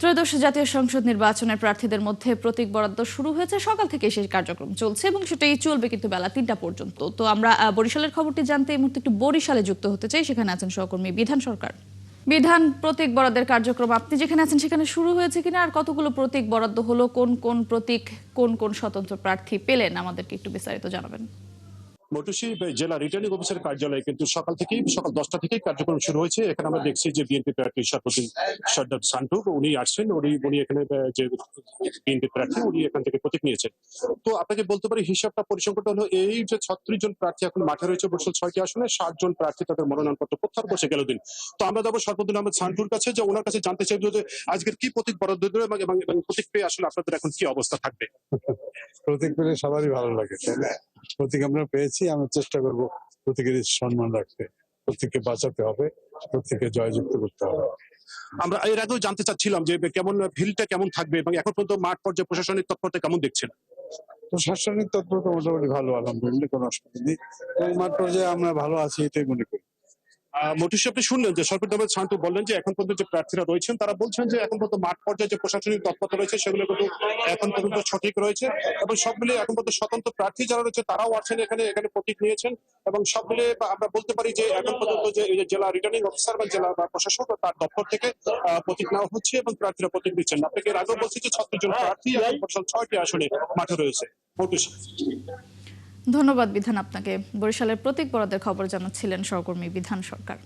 ত্রয়োদশ জাতীয় সংসদ নির্বাচনের প্রার্থীদের মধ্যে প্রতীক বরাদ্দ শুরু হয়েছে। সকাল থেকে সেই কার্যক্রম চলছে এবং সেটাই চলবে কিন্তু বেলা ৩টা পর্যন্ত। তো আমরা বরিশালের খবরটি জানতে এই মুহূর্তে একটু বরিশালে যুক্ত হতে চাই। সেখানে আছেন সহকর্মী বিধান সরকার। বিধান, প্রতীক বরাদ্দের কার্যক্রম আপনি যেখানে আছেন সেখানে শুরু হয়েছে কিনা, আর কতগুলো প্রতীক বরাদ্দ হলো, কোন কোন প্রতীক কোন কোন স্বতন্ত্র প্রার্থী পেলেন, আমাদেরকে একটু বিস্তারিত জানাবেন। মটুশী জেলা রিটার্নিং অফিসার কার্যালয়ে কিন্তু সকাল 10টা থেকেই কার্যক্রম শুরু হয়েছে। এখানে আমরা দেখছি যে বিএনপি প্রার্থী সরফুদ্দিন সর্দার সান্টু উনি আসছেন, উনি এখানে যে বিএনপি প্রার্থী উনি এখান থেকে প্রতীক নিয়েছেন। তো আপনাকে বলতে পারি হিসাবটা পরিসংখ্যানটা হলো এই যে 36 জন প্রার্থী এখন মাঠে রয়েছে বরিশাল 6টি আসনে, 60 জন প্রার্থী তাদের মনোনয়নপত্র প্রত্যাহার করছে গেল দিন। তো আমরা যাবো সরফুদ্দিন আহমেদ সান্টুর কাছে, যে ওনার কাছে জানতে চাইবো যে আজকের কি প্রতীক বরাদ্দ দিল এবং প্রতীক পেয়ে আসলে আপনাদের এখন কি অবস্থা থাকবে। প্রতীক পেলে সবারই ভালো লাগে, তাই না? প্রতীক আমরা পেয়েছি, আমরা চেষ্টা করব প্রতীকের সম্মান রাখতে, প্রত্যেককে বাঁচাতে হবে, প্রত্যেককে জয়যুক্ত করতে হবে। আমরা এর আগেও জানতে চাচ্ছিলাম যে কেমন ফিল্ডটা কেমন থাকবে এবং এখন পর্যন্ত মাঠ পর্যায়ে প্রশাসনিক তৎপরতা কেমন দেখছেন। প্রশাসনিক তৎপরতা মোটামুটি ভালো, আলহামদুলিল্লাহ, কোনো অসুবিধা নেই। এবং মাঠ পর্যায়ে আমরা ভালো আছি এটাই মনে করি। মটুশী, আপনি শুনলেন যে সরফুদ্দিন আহমেদ সান্টু বললেন যে এখন পর্যন্ত যে প্রার্থীরা রয়েছেন তারা বলছেন যে এখন পর্যন্ত মাঠ পর্যায়ে যে প্রশাসনিক তৎপরতা রয়েছে সেগুলো কিন্তু এখন পর্যন্ত সঠিক রয়েছে এবং সব মিলিয়ে এখন পর্যন্ত স্বতন্ত্র প্রার্থী যারা রয়েছে তারাও আছেন এখানে প্রতীক নিয়েছেন এবং সব মিলিয়ে আমরা বলতে পারি যে এখন পর্যন্ত যে জেলা রিটার্নিং অফিসার বা জেলা প্রশাসক তার দপ্তর থেকে প্রতীক নেওয়া হচ্ছে এবং প্রার্থীরা প্রতীক দিচ্ছেন। আপনাকে এর আগেও বলছি যে 36 জন প্রার্থী এখন বরিশাল 6টি আসনে মাঠে রয়েছে। মটুশী, ধন্যবাদ বিধান আপনাকে। বরিশালের প্রতীক বরাদ্দের খবর জানাচ্ছিলেন সহকর্মী বিধান সরকার।